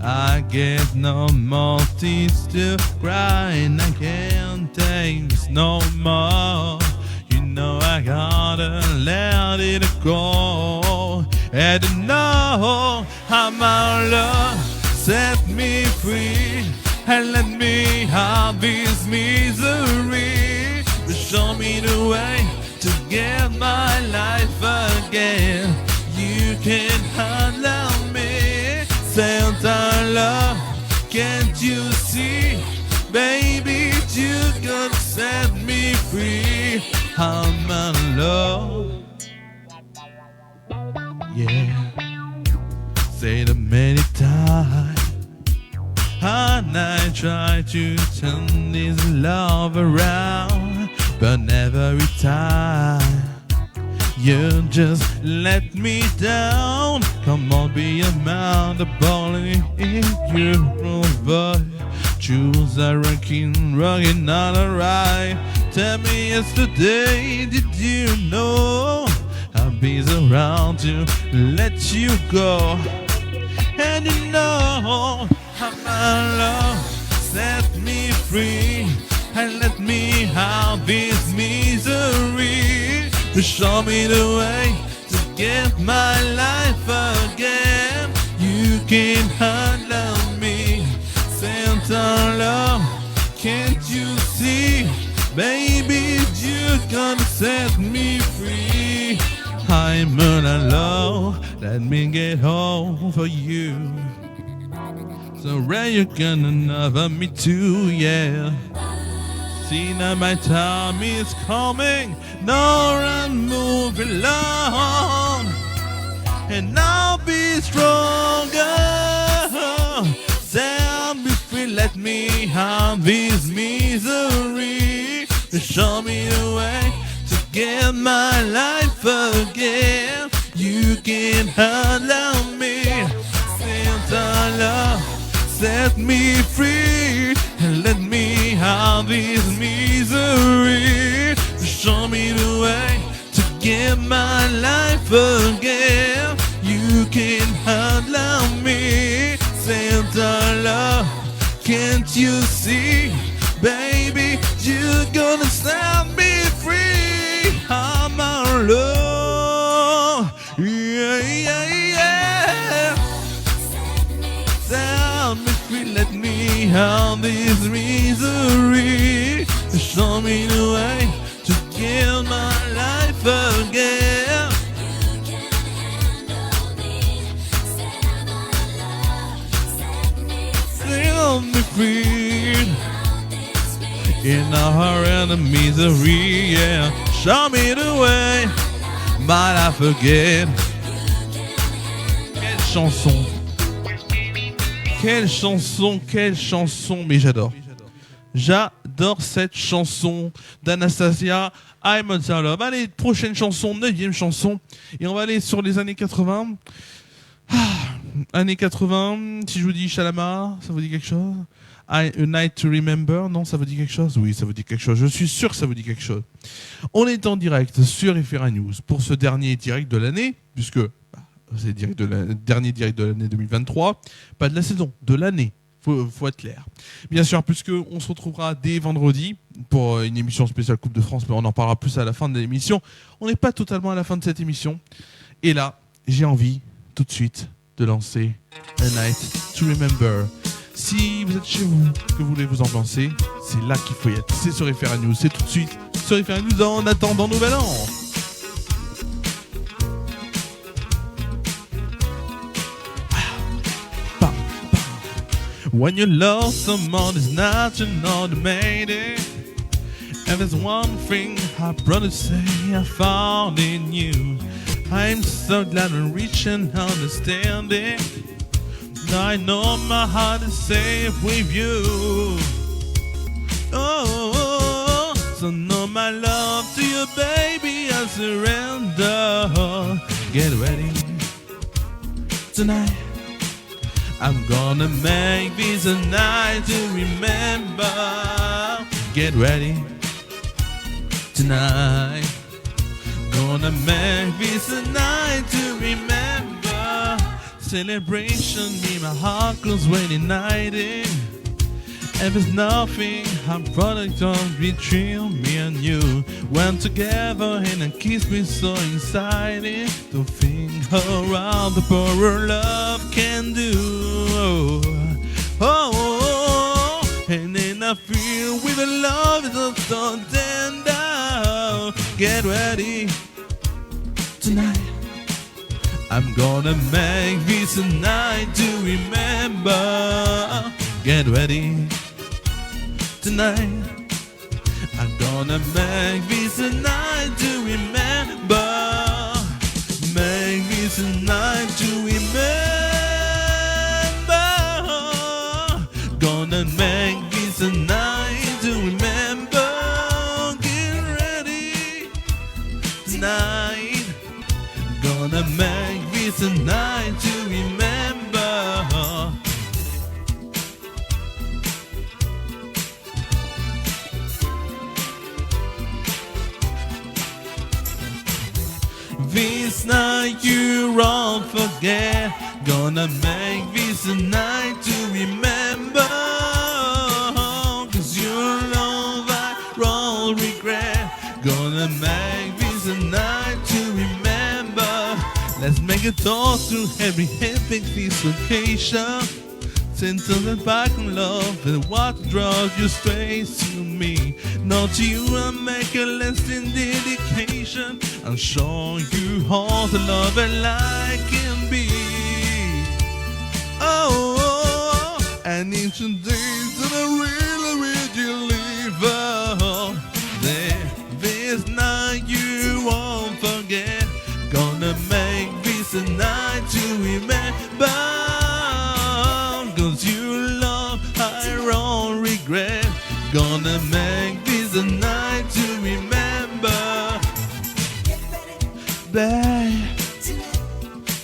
I get no more tears to cry, and I can't take this no more. You know I gotta let it go. And no. know how my love set me free and let me out this misery. Show me the way to get my life again. You can handle me, Santa love. Can't you see, baby, you gonna set me free. I'm in love. Yeah, say it many times. And I try to turn this love around, but every time you just let me down. Come on, be a man, the ball in your boy. Choose a rocking all alright. Tell me yesterday, did you know I'll be around to let you go? And you know how my love set me free and let me out this misery. Show me the way to get my life again. You can handle me, Santa love. Can't you see, baby, you're gonna set me free. I'm in love, let me get home for you. So rare you gonna love me too, yeah. See now my time is coming, now I'm moving on, and I'll be stronger. Set me free, let me have this misery. Show me the way to get my life again. You can handle me, Santa love. Set me free and let me have this misery. Show me the way to get my life again. You can handle me, Santa love. Can't you see, baby, you're gonna set me free. I'm in love, yeah, yeah, yeah. Set me free, let me have this misery. Show me the way to get my life again. Set me free. In a hurry and a misery, yeah. Show me the way, might I forget. Quelle chanson. Quelle chanson, quelle chanson, mais j'adore. J'adore cette chanson d'Anastasia, I'm on Your Love. Allez, prochaine chanson, 9e chanson. Et on va aller sur les années 80. Années 80, si je vous dis Shalama, ça vous dit quelque chose? A Night to Remember, non, ça vous dit quelque chose? Oui, ça vous dit quelque chose. Je suis sûr que ça vous dit quelque chose. On est en direct sur FR News pour ce dernier direct de l'année, puisque c'est le dernier direct de l'année 2023, pas de la saison, de l'année. Faut être clair. Bien sûr, puisque on se retrouvera dès vendredi pour une émission spéciale Coupe de France, mais on en parlera plus à la fin de l'émission. On n'est pas totalement à la fin de cette émission. Et là, j'ai envie, tout de suite, de lancer A Night to Remember. Si vous êtes chez vous, que vous voulez vous ambiancer, c'est là qu'il faut y être. C'est sur FR News, c'est tout de suite sur FR News en attendant Nouvel An. When you love someone, it's not an automated. And there's one thing I proudly say I found in you. I'm so glad I'm reaching understanding. I know my heart is safe with you. Oh, so know my love to you, baby, I surrender. Get ready tonight. I'm gonna make this a night to remember. Get ready tonight. Gonna make this a night to remember. Celebration, me, my heart goes when united. And there's nothing I'm product of between me and you. Went together and it keeps me so excited to think around the power love can do. Oh, and then I feel with a love is so tender. Get ready tonight. I'm gonna make this a night to remember. Get ready tonight. I'm gonna make this a night to remember. Make this a night to remember. Gonna make this a night to remember. Get ready tonight. Gonna make this a night to remember. This night you won't forget. Gonna make this a night to remember. Cause your love I won't regret. Gonna make this a night to remember. Let's make a toast to every epic dislocation. Send something back in love and what draws you straight to me. Not you, I make a lasting dedication. I'll show you all the love and light can be. Oh, and each days that I really deliver. This night you won't forget. Gonna make this a night to remember. Cause you love, I won't regret. Gonna make this a night to remember. Babe,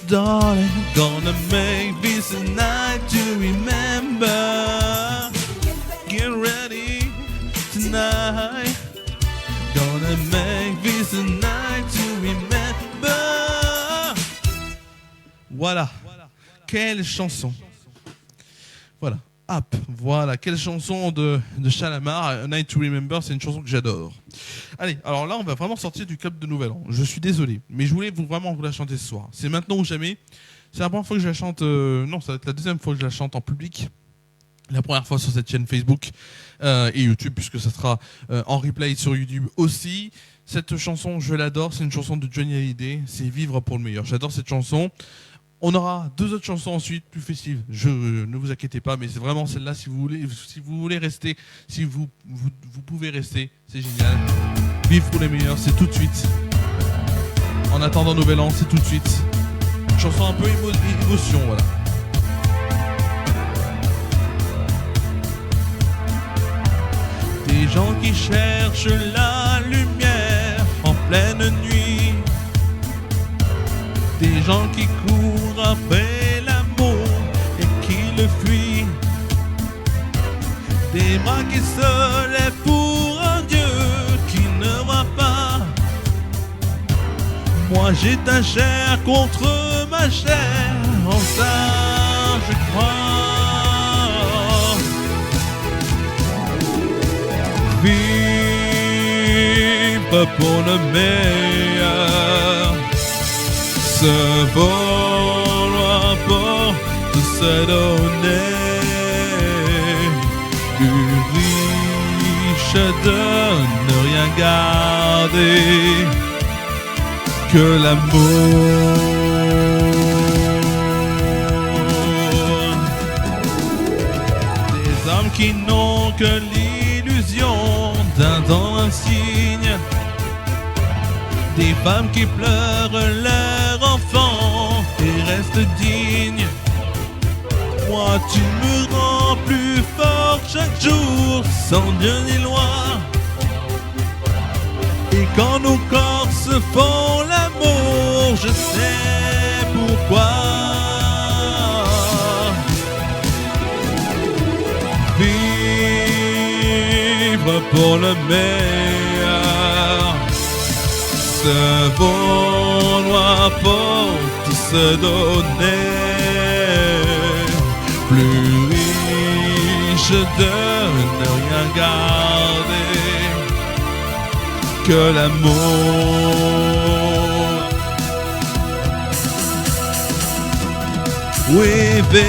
darling, gonna make this a night to remember. Get ready tonight. Gonna make this a night to remember. Voilà. Quelle chanson. Voilà. Up. Voilà. Quelle chanson de Chalamar. A Night to Remember, c'est une chanson que j'adore. Allez, alors là, on va vraiment sortir du club de Nouvel An. Je suis désolé, mais je voulais vraiment vous la chanter ce soir. C'est maintenant ou jamais. C'est la première fois que je la chante. Non, ça va être la deuxième fois que je la chante en public. La première fois sur cette chaîne Facebook et YouTube, puisque ça sera en replay sur YouTube aussi. Cette chanson, je l'adore. C'est une chanson de Johnny Hallyday. C'est Vivre pour le meilleur. J'adore cette chanson. On aura deux autres chansons ensuite, plus festives. Ne vous inquiétez pas, mais c'est vraiment celle-là. Si vous voulez rester, si vous pouvez rester, c'est génial. Vivre pour les meilleurs, c'est tout de suite. En attendant Nouvel An, c'est tout de suite. Une chanson un peu émotion, voilà. Des gens qui cherchent la lumière en pleine nuit. Des gens qui courent après l'amour et qui le fuient. Des bras qui se lèvent pour un Dieu qui ne voit pas. Moi j'ai ta chair contre ma chair, en ça je crois. Vivre pour le meilleur, se vouloir pour tout se donner, plus riche de ne rien garder que l'amour. Des hommes qui n'ont que l'illusion d'un temps insigne. Des femmes qui pleurent leur enfant et restent dignes. Moi tu me rends plus fort chaque jour, sans Dieu ni loi. Et quand nos corps se font l'amour, je sais pourquoi. Vivre pour le meilleur, se vouloir pour tout se donner, plus riche de ne rien garder que l'amour. Oui, vivre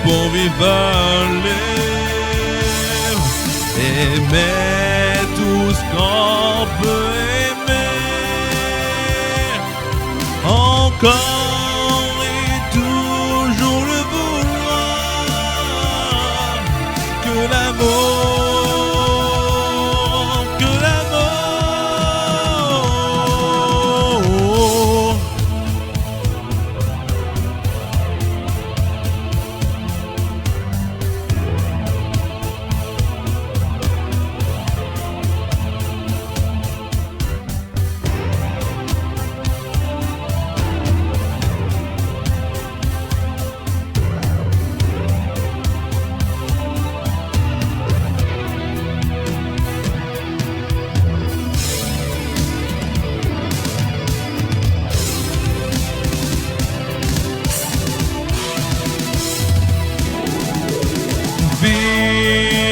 pour vivre aimer tout ce qu'on peut aimer, encore et toujours le vouloir, que l'amour, que l'amour. Vivre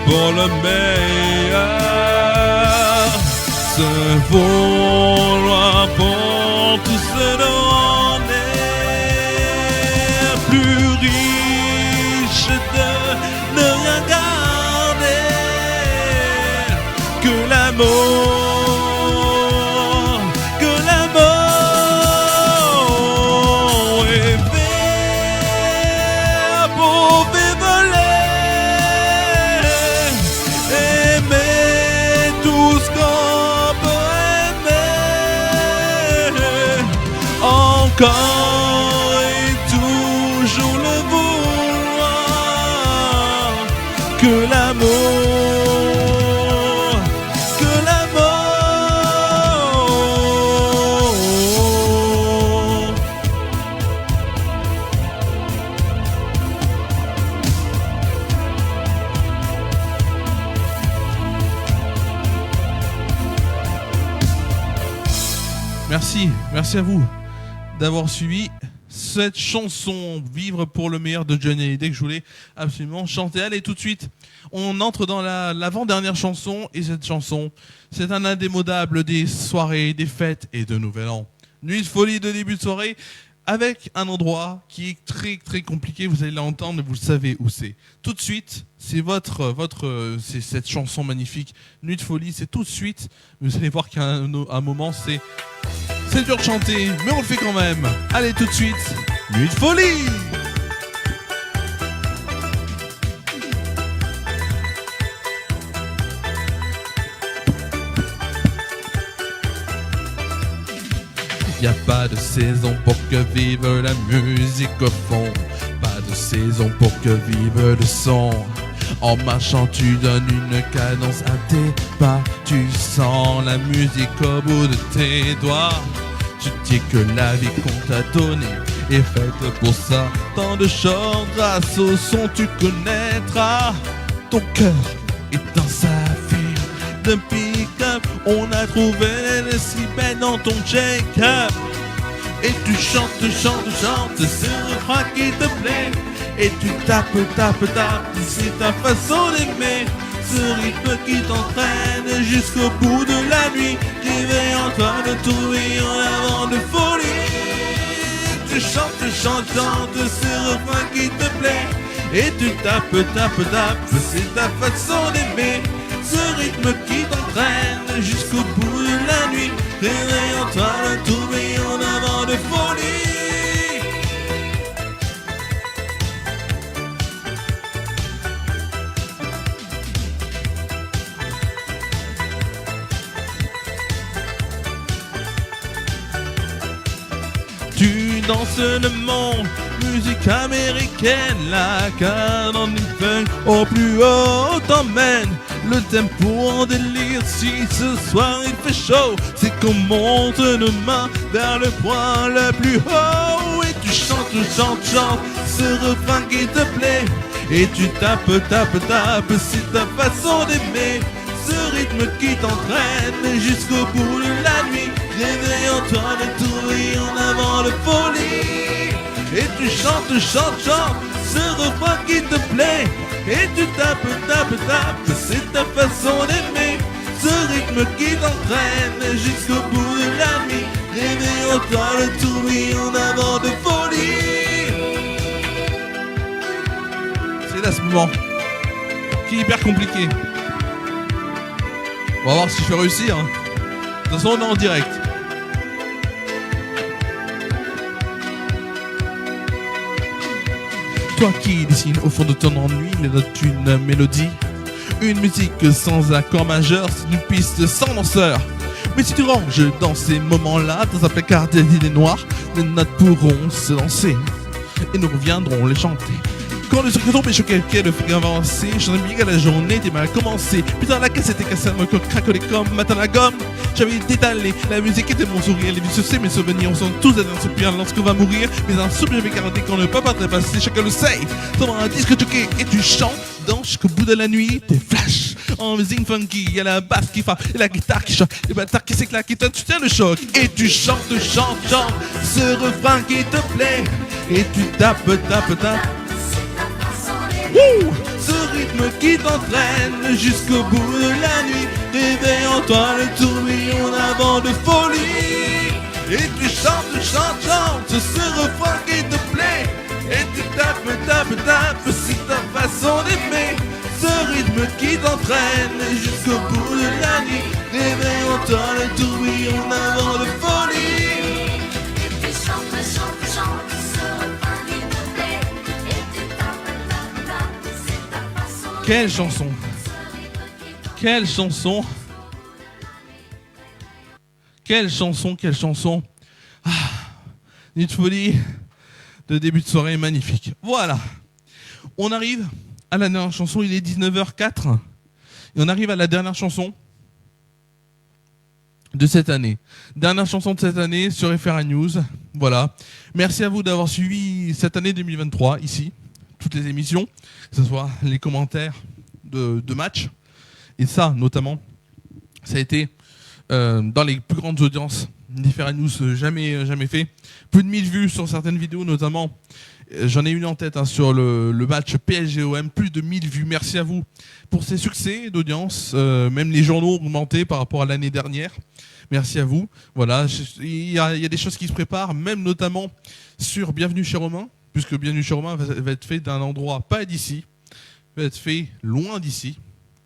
pour le meilleur, se vouloir pour tout ce dont on est, plus riche de ne rien garder que l'amour, que l'amour. Aimer pour vivre aimer tout ce qu'on peut aimer, encore et toujours le vouloir, que l'amour, que l'amour. Merci à vous d'avoir suivi cette chanson Vivre pour le meilleur de Johnny Hallyday que je voulais absolument chanter. Allez, tout de suite, on entre dans l'avant-dernière chanson, et cette chanson, c'est un indémodable des soirées, des fêtes et de Nouvel An. Nuit de folie de début de soirée, avec un endroit qui est très très compliqué, vous allez l'entendre, mais vous savez où c'est. Tout de suite, c'est c'est cette chanson magnifique, Nuit de folie, c'est tout de suite. Vous allez voir qu'à un moment, c'est dur de chanter, mais on le fait quand même. Allez, tout de suite, Nuit de folie. Y a pas de saison pour que vive la musique au fond, pas de saison pour que vive le son. En marchant tu donnes une cadence à tes pas, tu sens la musique au bout de tes doigts. Tu dis que la vie qu'on t'a donnée est faite pour ça. Tant de choses grâce au son tu connaîtras. Ton cœur est dans sa file de pick-up, on a trouvé les décibels dans ton shake-up. Et tu chantes, c'est le refrain qui te plaît. Et tu tapes, c'est ta façon d'aimer. Ce rythme qui t'entraîne jusqu'au bout de la nuit. Réveille en toi le tourbillon avant de folie. Tu chantes, c'est le refrain qui te plaît. Et tu tapes, c'est ta façon d'aimer. Ce rythme qui t'entraîne jusqu'au bout de la nuit. Réveille en toi le tourbillon avant de folie. Tu danses le monde, musique américaine, la canon funk au plus haut t'emmène. Le tempo en délire, si ce soir il fait chaud, c'est qu'on monte nos mains vers le point le plus haut. Et tu chantes, ce refrain qui te plaît. Et tu tapes, c'est ta façon d'aimer. Ce rythme qui t'entraîne jusqu'au bout de la nuit. Réveille en toi le tourbillon avant le folie. Et tu chantes, ce refrain qui te plaît. Et tu tapes, c'est ta façon d'aimer. Ce rythme qui t'entraîne jusqu'au bout de la nuit. Réveille en toi le tourbillon mouvement qui est hyper compliqué. On va voir si je peux réussir. De toute façon, on est en direct. Toi qui dessines au fond de ton ennui les notes d'une mélodie, une musique sans accord majeur, c'est une piste sans danseur. Mais si tu ranges dans ces moments-là, dans un placard des idées noires, les notes pourront se danser et nous reviendrons les chanter. Quand le sucre tombe et choqué, le frigo avancé, j'en ai bien que la journée était mal commencée. Putain, la cassette était cassée, me craquelait comme matin la gomme. J'avais détalé, la musique était mon sourire, les vies mes souvenirs sont tous à un soupir lorsqu'on va mourir. Mais un soupir j'avais gardé quand le papa t'est passé, chacun le sait. T'auras un disque choqué et tu chantes, danses jusqu'au bout de la nuit, t'es flash. En musique funky, y'a la basse qui frappe, et la guitare qui chante, les bâtards qui s'éclatent, qui tu tiens le choc. Et tu chantes, ce refrain qui te plaît. Et tu tapes. Wouh, ce rythme qui t'entraîne jusqu'au bout de la nuit. Réveille en toi le tourbillon d'avant de folie. Et tu chantes, ce refrain qui te plaît. Et tu tapes, c'est ta façon d'aimer. Ce rythme qui t'entraîne jusqu'au bout de la nuit. Réveille en toi le tourbillon d'avant de folie. Et tu chantes, ce refrain qui te plaît. Et tu tapes, c'est ta façon d'aimer. Quelle chanson! Quelle chanson! Quelle chanson! Ah, une folie de début de soirée magnifique. Voilà. On arrive à la dernière chanson, il est 19h04. Et on arrive à la dernière chanson de cette année. Dernière chanson de cette année sur FRA News. Voilà. Merci à vous d'avoir suivi cette année 2023 ici. Toutes les émissions, que ce soit les commentaires de matchs. Et ça, notamment, ça a été dans les plus grandes audiences d'FRA News jamais fait. Plus de 1000 vues sur certaines vidéos, notamment. J'en ai une en tête sur le match PSG-OM, plus de 1000 vues. Merci à vous pour ces succès d'audience. Même les journaux ont augmenté par rapport à l'année dernière. Merci à vous. Voilà, il y a des choses qui se préparent, même notamment sur Bienvenue chez Romain, puisque Bienvenue chez Romain va être fait d'un endroit pas d'ici, va être fait loin d'ici.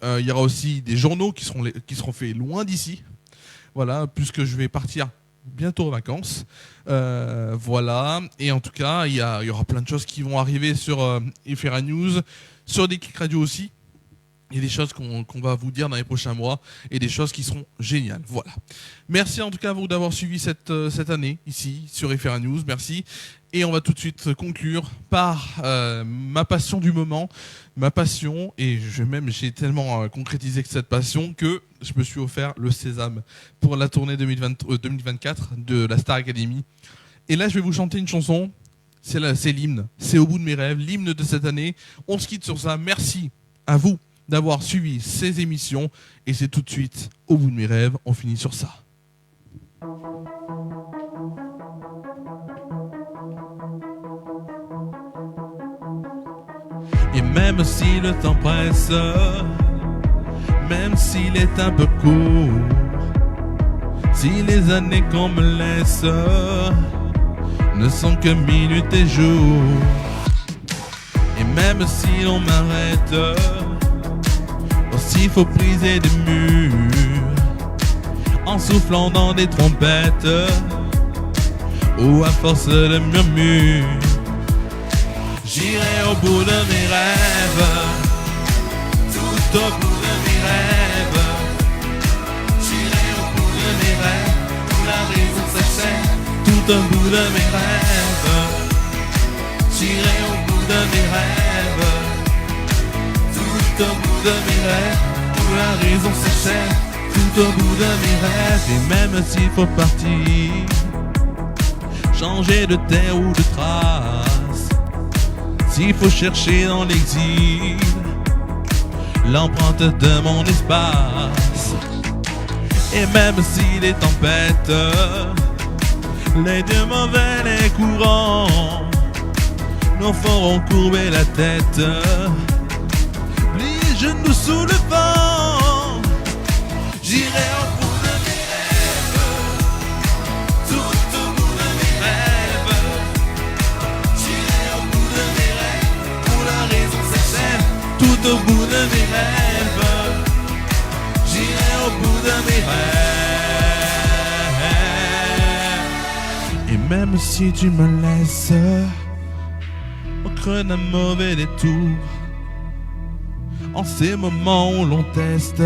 Il y aura aussi des journaux qui seront faits loin d'ici. Voilà, puisque je vais partir bientôt en vacances. Voilà, et en tout cas, il y aura plein de choses qui vont arriver sur FRA News, sur des Clics Radio aussi. Il y a des choses qu'on va vous dire dans les prochains mois et des choses qui seront géniales. Voilà. Merci en tout cas à vous d'avoir suivi cette année ici sur FRA News. Merci. Et on va tout de suite conclure par ma passion du moment. Ma passion, et j'ai tellement concrétisé que cette passion que je me suis offert le Sésame pour la tournée 2024 de la Star Academy. Et là, je vais vous chanter une chanson. C'est l'hymne. C'est Au bout de mes rêves, l'hymne de cette année. On se quitte sur ça. Merci à vous d'avoir suivi ces émissions. Et c'est tout de suite Au bout de mes rêves. On finit sur ça. Et même si le temps presse, même s'il est un peu court, si les années qu'on me laisse ne sont que minutes et jours, et même si l'on m'arrête, aussi faut briser des murs en soufflant dans des trompettes ou à force de murmures. J'irai au bout de mes rêves, tout au bout de mes rêves. J'irai au bout de mes rêves, où la raison s'achève, tout au bout de mes rêves. J'irai au bout de mes rêves, tout au bout de mes rêves, où la raison s'achève, tout au bout de mes rêves. Et même s'il faut partir, changer de terre ou de trace, s'il faut chercher dans l'exil l'empreinte de mon espace, et même si les tempêtes, les deux mauvais, les courants nous feront courber la tête, les genoux sous le vent, j'irai au bout de mes rêves, tout au bout de mes rêves. J'irai au bout de mes rêves, où la raison s'achève, tout au bout de mes rêves. J'irai au bout de mes rêves. Et même si tu me laisses au creux d'un mauvais détour, en ces moments où l'on teste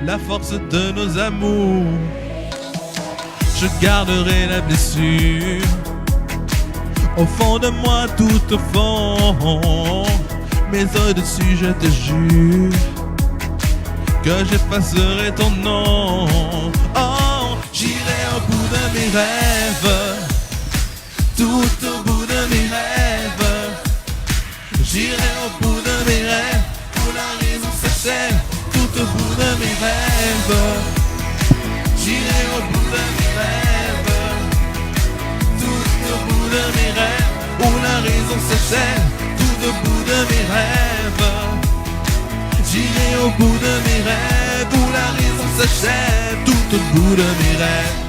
la force de nos amours, je garderai la blessure au fond de moi, tout au fond. Mais au-dessus, je te jure que j'effacerai ton nom. Oh, j'irai au bout de mes rêves, tout au bout de mes rêves. J'irai au bout de mes rêves, où la raison s'achève, tout au bout de mes rêves. J'irai au bout de mes rêves, tout au bout de mes rêves, où la raison s'achève, tout au bout de mes rêves. J'irai au bout de mes rêves, où la raison s'achève, tout au bout de mes rêves.